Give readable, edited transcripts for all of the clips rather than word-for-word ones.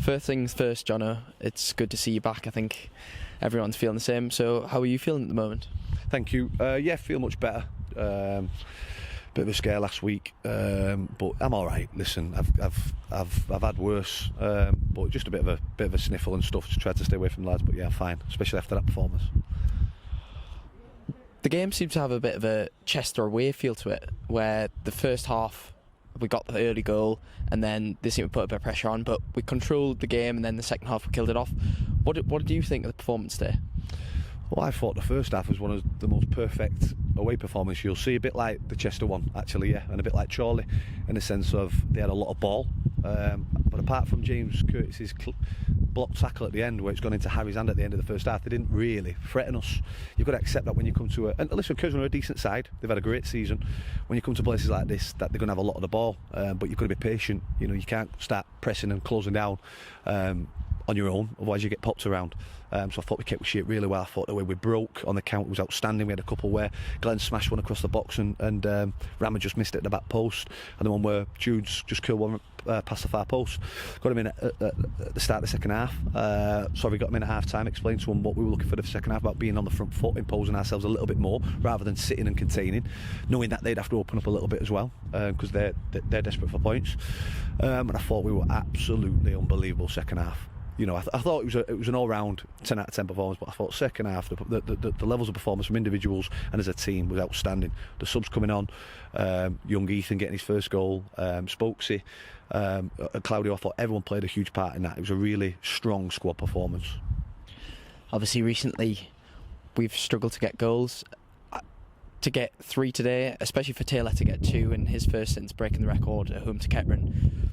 First things first, Jono, it's good to see you back. I think everyone's feeling the same. So how are you feeling at the moment? Thank you. Yeah, feel much better. Bit of a scare last week, but I'm all right. Listen, I've had worse, but just a bit of a sniffle and stuff. Just tried to stay away from the lads, but yeah, I'm fine, especially after that performance. The game seemed to have a bit of a Chester away feel to it, where the first half we got the early goal and then they seemed to put a bit of pressure on, but we controlled the game and then the second half we killed it off. What do you think of the performance there? Well, I thought the first half was one of the most perfect away performances you'll see, a bit like the Chester one actually, yeah, and a bit like Chorley in the sense of they had a lot of ball, but apart from James Curtis's block tackle at the end where it's gone into Harry's hand at the end of the first half, they didn't really threaten us. You've got to accept that when you come to and listen, Curzon are a decent side, they've had a great season. When you come to places like this, that they're going to have a lot of the ball, but you've got to be patient. You know, you can't start pressing and closing down on your own, otherwise you get popped around. So I thought we kept shit really well. I thought the way we broke on the count was outstanding. We had a couple where Glenn smashed one across the box and Ram had just missed it at the back post, and the one where Jude's just curled one past the far post. Got him in at the start of the second half. Sorry, got him in at half time, explained to him what we were looking for the second half, about being on the front foot, imposing ourselves a little bit more rather than sitting and containing, knowing that they'd have to open up a little bit as well, because they're desperate for points. And I thought we were absolutely unbelievable second half. You know, I thought it was an all-round 10 out of 10 performance, but I thought second half the levels of performance from individuals and as a team was outstanding. The subs coming on, young Ethan getting his first goal, Spokesy, Claudio, I thought everyone played a huge part in that. It was a really strong squad performance. Obviously recently we've struggled to get goals. To get 3 today, especially for Taylor to get 2 in his first since breaking the record at home to Kettering,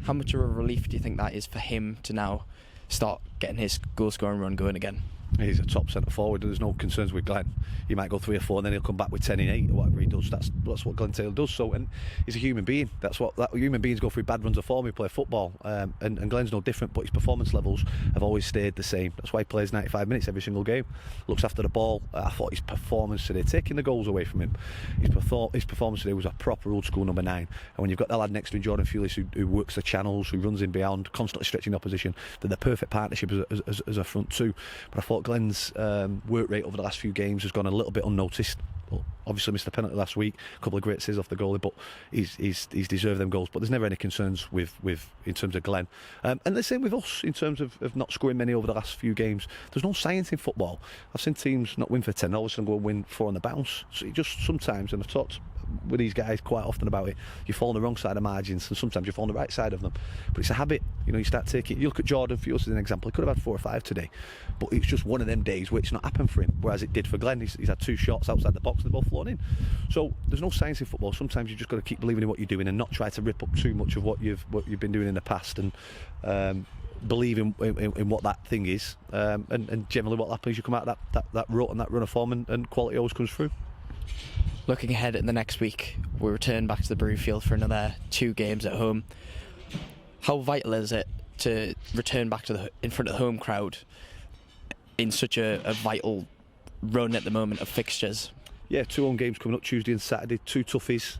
how much of a relief do you think that is for him to now start getting his goal scoring run going again? He's a top centre forward and there's no concerns with Glenn. He might go 3 or 4 and then he'll come back with 10 in 8 or whatever he does. That's what Glen Taylor does. So, and he's a human being. That's what human beings go through bad runs of form. We play football, and Glenn's no different. But his performance levels have always stayed the same. That's why he plays 95 minutes every single game. Looks after the ball. I thought his performance today, taking the goals away from him, his performance today was a proper old school number 9. And when you've got the lad next to him, Jordan Fulis, who works the channels, who runs in beyond, constantly stretching the opposition, they're the perfect partnership as a front two. But I thought Glenn's work rate over the last few games has gone a little bit unnoticed. Well, obviously missed a penalty last week, a couple of great saves off the goalie, but he's deserved them goals. But there's never any concerns with in terms of Glenn, and the same with us in terms of not scoring many over the last few games. There's no science in football. I've seen teams not win for 10, all of a sudden go and win 4 on the bounce. So it just sometimes, and I've talked with these guys quite often about it, you fall on the wrong side of margins and sometimes you fall on the right side of them, but it's a habit. You know, you start taking, you look at Jordan Fields as an example, he could have had 4 or 5 today, but it's just one of them days where it's not happened for him, whereas it did for Glenn. He's had 2 shots outside the box and they're both flown in. So there's no science in football. Sometimes you just got to keep believing in what you're doing and not try to rip up too much of what you've been doing in the past, and believe in what that thing is, and generally what happens, you come out of that rut and that run of form, and quality always comes through. Looking ahead at the next week, we return back to the Brew Field for another 2 games at home. How vital is it to return back to in front of the home crowd in such a vital run at the moment of fixtures? Yeah, 2 home games coming up Tuesday and Saturday, 2 toughies,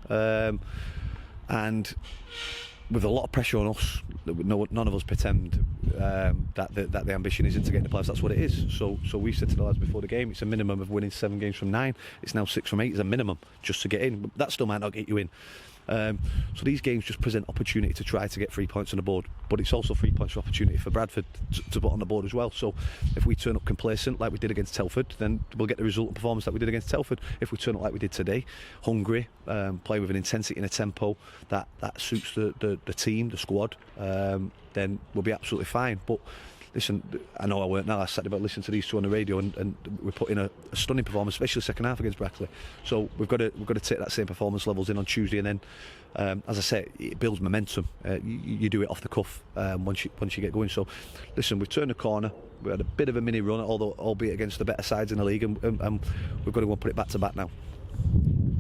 and with a lot of pressure on us. None of us pretend that the ambition isn't to get in the playoffs. That's what it is. So we said to the lads before the game, it's a minimum of winning 7 games from 9. It's now 6 from 8 is a minimum just to get in. That still might not get you in. So these games just present opportunity to try to get 3 points on the board, but it's also 3 points of opportunity for Bradford to put on the board as well. So if we turn up complacent like we did against Telford, then we'll get the result and performance that we did against Telford. If we turn up like we did today, hungry, play with an intensity and a tempo that suits the team, the squad, then we'll be absolutely fine. But listen, I know I weren't now last Saturday, but listen to these 2 on the radio, and we put in a stunning performance, especially the second half against Brackley. So we've got to take that same performance levels in on Tuesday, and then, as I say, it builds momentum. You do it off the cuff once you get going. So listen, we've turned the corner. We had a bit of a mini run, albeit against the better sides in the league, and we've got to go and put it back to back now.